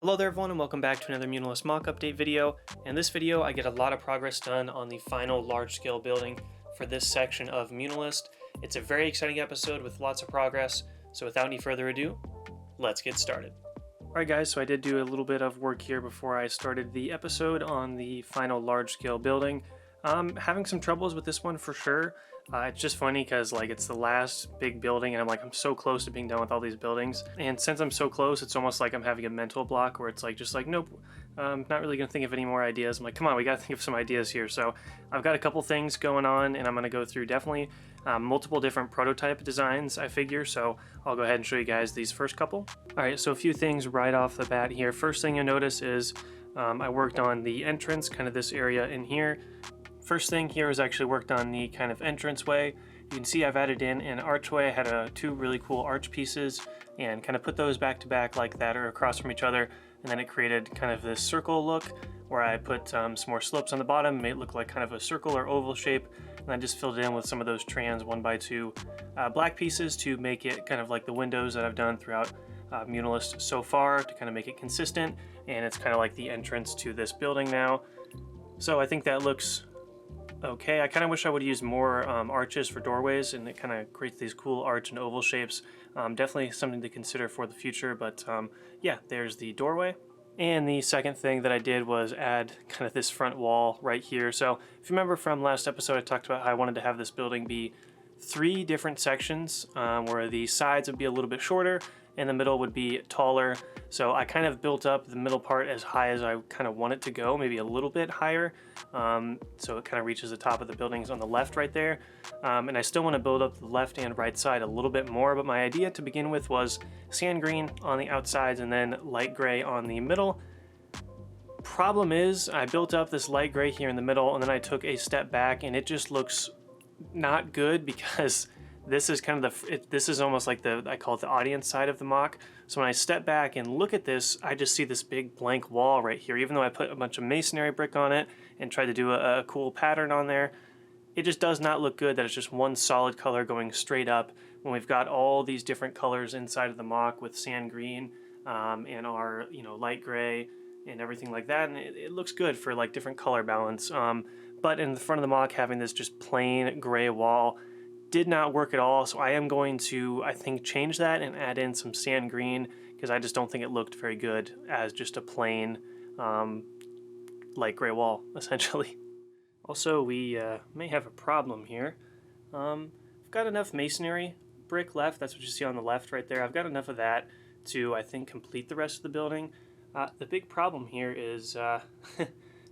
Hello there everyone and welcome back to another Muunilinst mock update video. In this video I get a lot of progress done on the final large scale building for this section of Muunilinst. It's a very exciting episode with lots of progress, so without any further ado, let's get started. Alright guys, so I did do a little bit of work here before I started the episode on the final large scale building. Having some troubles with this one for sure. It's just funny because it's the last big building and I'm so close to being done with all these buildings. And since I'm so close, it's almost like I'm having a mental block where it's nope, I'm not really gonna think of any more ideas. I'm like, come on, we gotta think of some ideas here. So I've got a couple things going on and I'm gonna go through definitely multiple different prototype designs, I figure. So I'll go ahead and show you guys these first couple. All right, so a few things right off the bat here. First thing you'll notice is I worked on the entrance, kind of this area in here. First thing here is actually worked on the kind of entranceway. You can see I've added in an archway. I had two really cool arch pieces and kind of put those back to back like that or across from each other, and then it created kind of this circle look where I put some more slopes on the bottom, made it look like kind of a circle or oval shape, and I just filled it in with some of those trans 1x2 black pieces to make it kind of like the windows that I've done throughout Muunilinst so far to kind of make it consistent, and it's kind of like the entrance to this building now. So I think that looks okay. I kind of wish I would use more arches for doorways, and it kind of creates these cool arch and oval shapes. Definitely something to consider for the future, but yeah, there's the doorway. And the second thing that I did was add kind of this front wall right here. So if you remember from last episode, I talked about how I wanted to have this building be 3 different sections where the sides would be a little bit shorter and the middle would be taller. So I kind of built up the middle part as high as I kind of want it to go, maybe a little bit higher. So it kind of reaches the top of the buildings on the left right there. And I still want to build up the left and right side a little bit more, but my idea to begin with was sand green on the outsides and then light gray on the middle. Problem is, I built up this light gray here in the middle and then I took a step back and it just looks not good because this is kind of this is almost like I call it the audience side of the mock. So when I step back and look at this, I just see this big blank wall right here. Even though I put a bunch of masonry brick on it and tried to do a cool pattern on there, it just does not look good that it's just one solid color going straight up when we've got all these different colors inside of the mock with sand green and our light gray and everything like that, and it looks good for like different color balance. But in the front of the mock, having this just plain gray wall did not work at all, so I am going to, I think, change that and add in some sand green because I just don't think it looked very good as just a plain light gray wall, essentially. Also, we may have a problem here. I've got enough masonry brick left, that's what you see on the left right there. I've got enough of that to, I think, complete the rest of the building. The big problem here is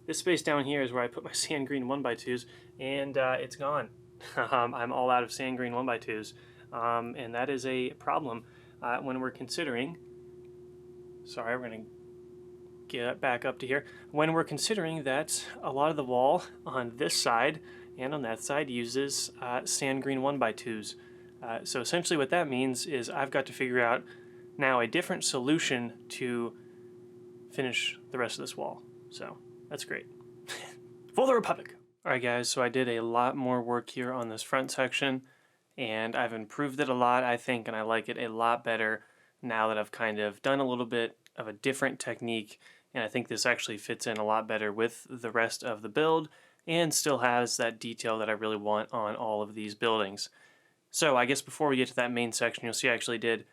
this space down here is where I put my sand green 1x2s, and it's gone. I'm all out of sand green 1x2s, and that is a problem when we're considering, sorry, we're going to get back up to here, when we're considering that a lot of the wall on this side and on that side uses sand green 1x2s. So essentially what that means is I've got to figure out now a different solution to finish the rest of this wall. So that's great. For the Republic! Alright guys, so I did a lot more work here on this front section and I've improved it a lot, I think, and I like it a lot better now that I've kind of done a little bit of a different technique, and I think this actually fits in a lot better with the rest of the build and still has that detail that I really want on all of these buildings. So I guess before we get to that main section, you'll see I actually did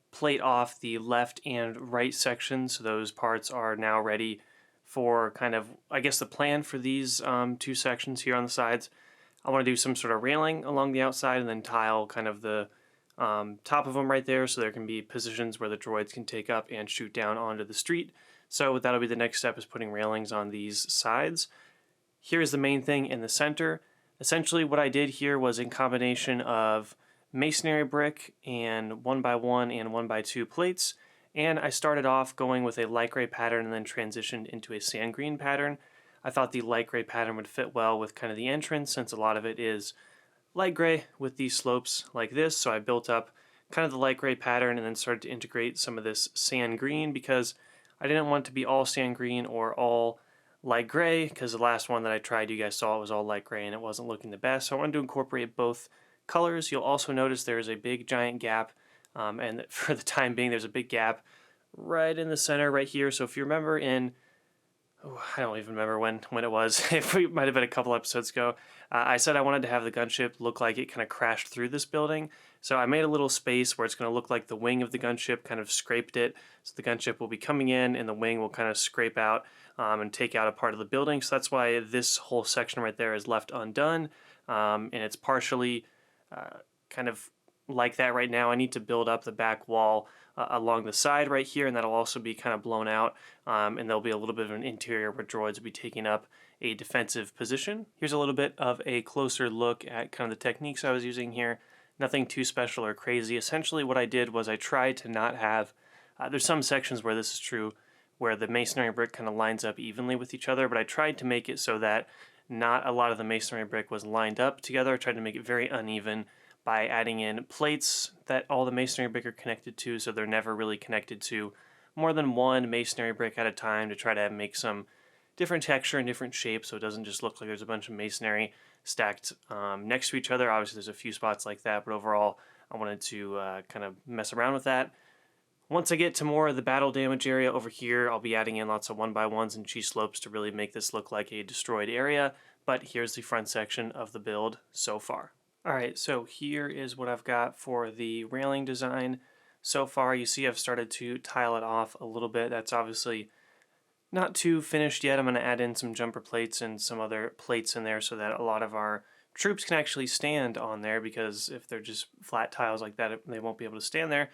plate off the left and right sections, so those parts are now ready for kind of, I guess, the plan for these 2 sections here on the sides. I want to do some sort of railing along the outside and then tile kind of the top of them right there so there can be positions where the droids can take up and shoot down onto the street. So that'll be the next step, is putting railings on these sides. Here's the main thing in the center. Essentially what I did here was in combination of masonry brick and 1x1 and 1x2 plates, and I started off going with a light gray pattern and then transitioned into a sand green pattern. I thought the light gray pattern would fit well with kind of the entrance since a lot of it is light gray with these slopes like this, so I built up kind of the light gray pattern and then started to integrate some of this sand green because I didn't want it to be all sand green or all light gray, because the last one that I tried, you guys saw, it was all light gray and it wasn't looking the best, so I wanted to incorporate both colors. You'll also notice there's a big giant gap, and for the time being there's a big gap right in the center right here. So if you remember I don't even remember when it was. It might have been a couple episodes ago. I said I wanted to have the gunship look like it kind of crashed through this building. So I made a little space where it's going to look like the wing of the gunship kind of scraped it. So the gunship will be coming in and the wing will kind of scrape out and take out a part of the building. So that's why this whole section right there is left undone. And it's partially kind of like that right now. I need to build up the back wall along the side right here, and that'll also be kind of blown out, and there'll be a little bit of an interior where droids will be taking up a defensive position. Here's a little bit of a closer look at kind of the techniques I was using here. Nothing too special or crazy. Essentially what I did was I tried to not have, there's some sections where this is true, where the masonry brick kind of lines up evenly with each other, but I tried to make it so that not a lot of the masonry brick was lined up together. I tried to make it very uneven by adding in plates that all the masonry brick are connected to, so they're never really connected to more than one masonry brick at a time, to try to make some different texture and different shapes so it doesn't just look like there's a bunch of masonry stacked next to each other. Obviously there's a few spots like that, but overall I wanted to kind of mess around with that. Once I get to more of the battle damage area over here, I'll be adding in lots of 1x1s and G-slopes to really make this look like a destroyed area, but here's the front section of the build so far. Alright, so here is what I've got for the railing design. So far, you see I've started to tile it off a little bit. That's obviously not too finished yet. I'm going to add in some jumper plates and some other plates in there so that a lot of our troops can actually stand on there, because if they're just flat tiles like that, they won't be able to stand there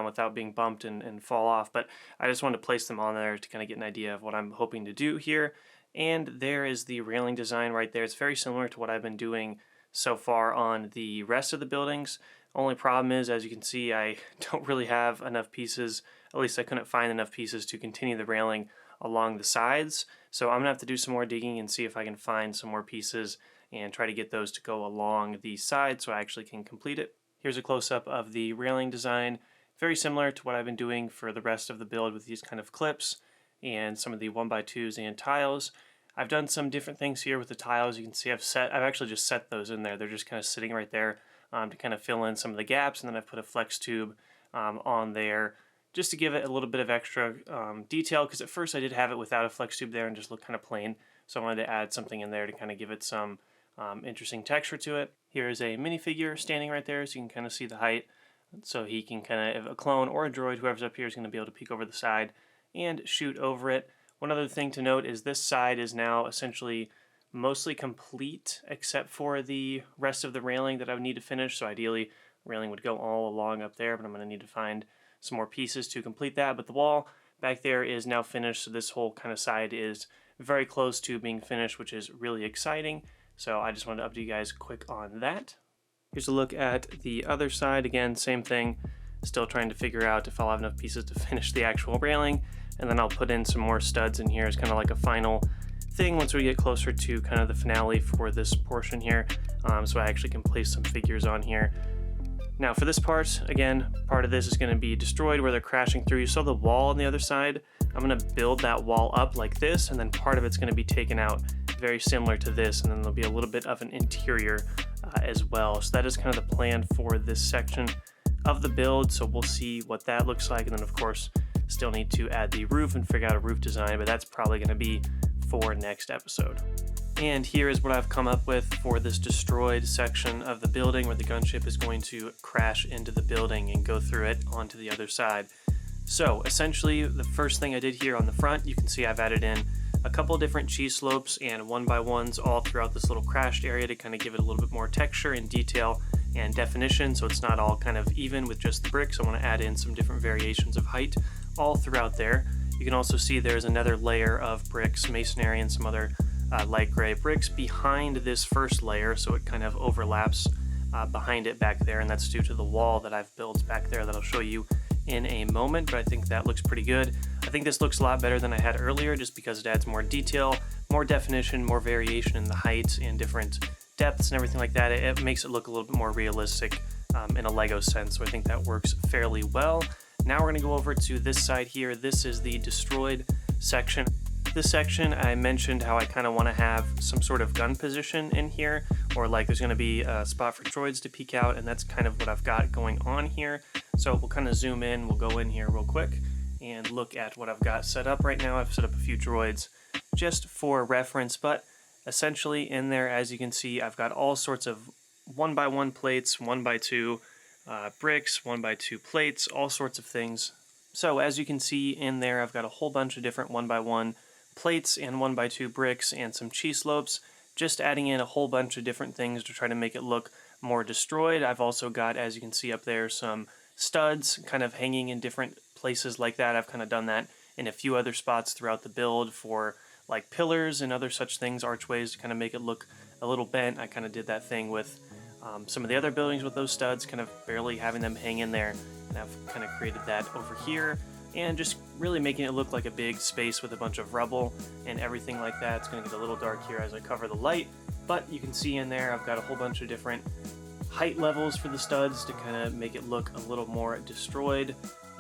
without being bumped and fall off. But I just wanted to place them on there to kind of get an idea of what I'm hoping to do here. And there is the railing design right there. It's very similar to what I've been doing so far on the rest of the buildings. Only problem is, as you can see, I don't really have enough pieces. At least I couldn't find enough pieces to continue the railing along the sides. So I'm gonna have to do some more digging and see if I can find some more pieces and try to get those to go along the side so I actually can complete it. Here's a close-up of the railing design. Very similar to what I've been doing for the rest of the build with these kind of clips and some of the 1x2s and tiles. I've done some different things here with the tiles. You can see I've actually just set those in there. They're just kind of sitting right there to kind of fill in some of the gaps, and then I've put a flex tube on there just to give it a little bit of extra detail, because at first I did have it without a flex tube there and just looked kind of plain. So I wanted to add something in there to kind of give it some interesting texture to it. Here is a minifigure standing right there, so you can kind of see the height. So he can kind of, a clone or a droid, whoever's up here, is going to be able to peek over the side and shoot over it. One other thing to note is this side is now essentially mostly complete except for the rest of the railing that I would need to finish. So ideally, the railing would go all along up there, but I'm going to need to find some more pieces to complete that. But the wall back there is now finished, so this whole kind of side is very close to being finished, which is really exciting. So I just wanted to update you guys quick on that. Here's a look at the other side. Again, same thing. Still trying to figure out if I'll have enough pieces to finish the actual railing. And then I'll put in some more studs in here as kind of like a final thing once we get closer to kind of the finale for this portion here. So I actually can place some figures on here. Now for this part, again, part of this is going to be destroyed where they're crashing through. You saw the wall on the other side. I'm going to build that wall up like this, and then part of it's going to be taken out very similar to this, and then there'll be a little bit of an interior as well. So that is kind of the plan for this section of the build. So we'll see what that looks like, and then of course still need to add the roof and figure out a roof design, but that's probably going to be for next episode. And here is what I've come up with for this destroyed section of the building where the gunship is going to crash into the building and go through it onto the other side. So essentially the first thing I did here on the front, you can see I've added in a couple different cheese slopes and 1x1s all throughout this little crashed area to kind of give it a little bit more texture and detail and definition, so it's not all kind of even with just the bricks. I want to add in some different variations of height all throughout there. You can also see there's another layer of bricks, masonry, and some other light gray bricks behind this first layer, so it kind of overlaps behind it back there, and that's due to the wall that I've built back there that I'll show you in a moment, but I think that looks pretty good. I think this looks a lot better than I had earlier just because it adds more detail, more definition, more variation in the heights and different depths and everything like that. It makes it look a little bit more realistic in a Lego sense, so I think that works fairly well. Now we're going to go over to this side here. This is the destroyed section. This section, I mentioned how I kind of want to have some sort of gun position in here, or like there's going to be a spot for droids to peek out, and that's kind of what I've got going on here. So we'll kind of zoom in, we'll go in here real quick, and look at what I've got set up right now. I've set up a few droids just for reference, but essentially in there, as you can see, I've got all sorts of 1x1 plates, 1x2 bricks, 1x2 plates, all sorts of things. So as you can see in there, I've got a whole bunch of different 1x1 plates and 1x2 bricks and some cheese slopes, just adding in a whole bunch of different things to try to make it look more destroyed. I've also got, as you can see up there, some studs kind of hanging in different places like that. I've kind of done that in a few other spots throughout the build for like pillars and other such things, archways, to kind of make it look a little bent. I kind of did that thing with some of the other buildings with those studs, kind of barely having them hang in there, and I've kind of created that over here, and just really making it look like a big space with a bunch of rubble and everything like that. It's going to get a little dark here as I cover the light, but you can see in there I've got a whole bunch of different height levels for the studs to kind of make it look a little more destroyed.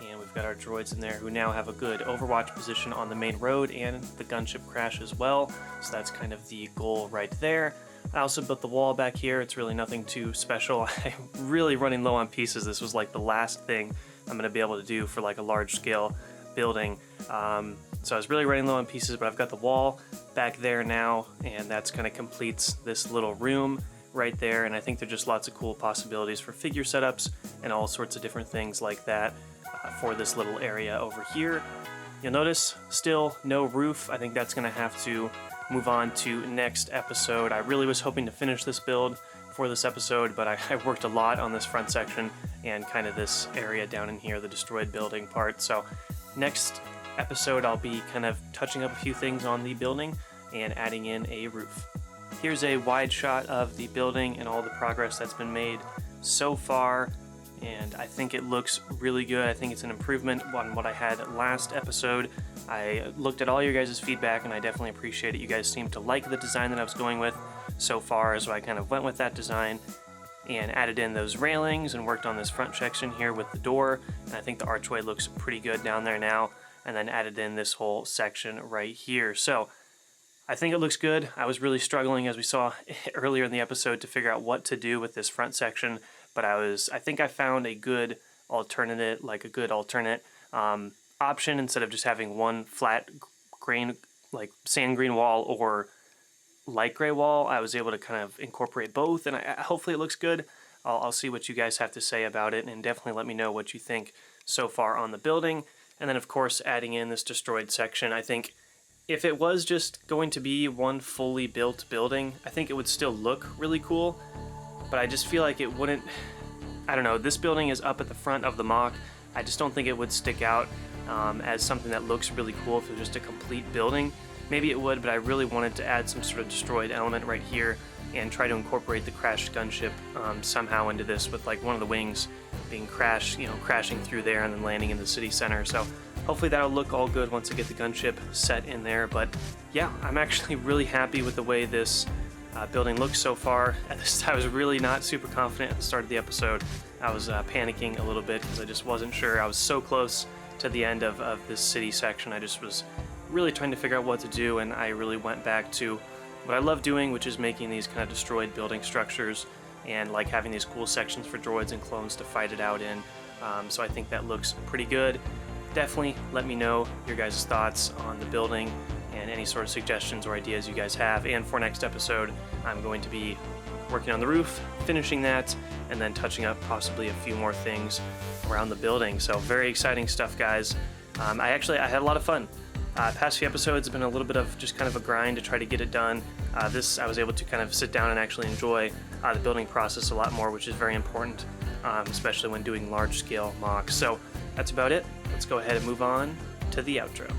And we've got our droids in there who now have a good overwatch position on the main road and the gunship crash as well, so that's kind of the goal right there. I also built the wall back here. It's really nothing too special. I'm really running low on pieces. This was like the last thing I'm going to be able to do for like a large scale building. So I was really running low on pieces, but I've got the wall back there now, and that's kind of completes this little room right there. And I think there's just lots of cool possibilities for figure setups and all sorts of different things like that for this little area over here. You'll notice still no roof. I think that's going to have to move on to next episode. I really was hoping to finish this build for this episode, but I worked a lot on this front section and kind of this area down in here, the destroyed building part. So next episode I'll be kind of touching up a few things on the building and adding in a roof. Here's a wide shot of the building and all the progress that's been made so far, and I think it looks really good. I think it's an improvement on what I had last episode. I looked at all your guys' feedback, and I definitely appreciate it. You guys seem to like the design that I was going with so far, so I kind of went with that design and added in those railings and worked on this front section here with the door, and I think the archway looks pretty good down there now, and then added in this whole section right here. So I think it looks good. I was really struggling, as we saw earlier in the episode, to figure out what to do with this front section, but I think I found a good alternative, like a good alternate option. Instead of just having one flat grain, like sand green wall or light gray wall, I was able to kind of incorporate both, and hopefully it looks good. I'll see what you guys have to say about it, and definitely let me know what you think so far on the building. And then of course adding in this destroyed section. I think if it was just going to be one fully built building, I think it would still look really cool, but I just feel like it wouldn't. I don't know, this building is up at the front of the MOC. I just don't think it would stick out as something that looks really cool if it was just a complete building. Maybe it would, but I really wanted to add some sort of destroyed element right here and try to incorporate the crashed gunship somehow into this, with like one of the wings being crashing through there and then landing in the city center. So hopefully that'll look all good once I get the gunship set in there. But yeah, I'm actually really happy with the way this building looks so far. I was really not super confident at the start of the episode. I was panicking a little bit because I just wasn't sure. I was so close to the end of this city section. I just was really trying to figure out what to do, and I really went back to what I love doing, which is making these kind of destroyed building structures and like having these cool sections for droids and clones to fight it out in. So I think that looks pretty good. Definitely let me know your guys' thoughts on the building and any sort of suggestions or ideas you guys have. And for next episode, I'm going to be working on the roof, finishing that, and then touching up possibly a few more things around the building. So very exciting stuff, guys. I had a lot of fun. Past few episodes have been a little bit of just kind of a grind to try to get it done. This I was able to kind of sit down and actually enjoy the building process a lot more, which is very important, especially when doing large-scale MOCs. So that's about it. Let's go ahead and move on to the outro.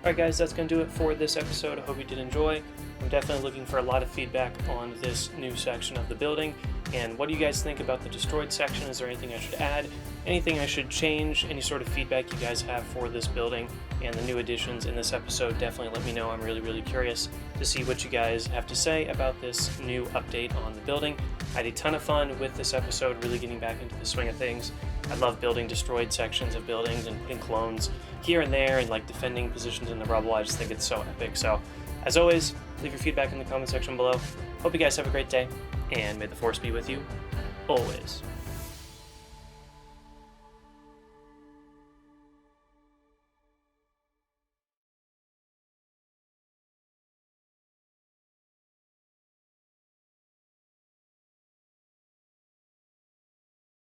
Alright guys, that's going to do it for this episode. I hope you did enjoy. I'm definitely looking for a lot of feedback on this new section of the building. And what do you guys think about the destroyed section? Is there anything I should add? Anything I should change? Any sort of feedback you guys have for this building and the new additions in this episode? Definitely let me know. I'm really, really curious to see what you guys have to say about this new update on the building. I had a ton of fun with this episode, really getting back into the swing of things. I love building destroyed sections of buildings and putting clones here and there and like defending positions in the rubble. I just think it's so epic. So as always, leave your feedback in the comment section below. Hope you guys have a great day, and may the force be with you always.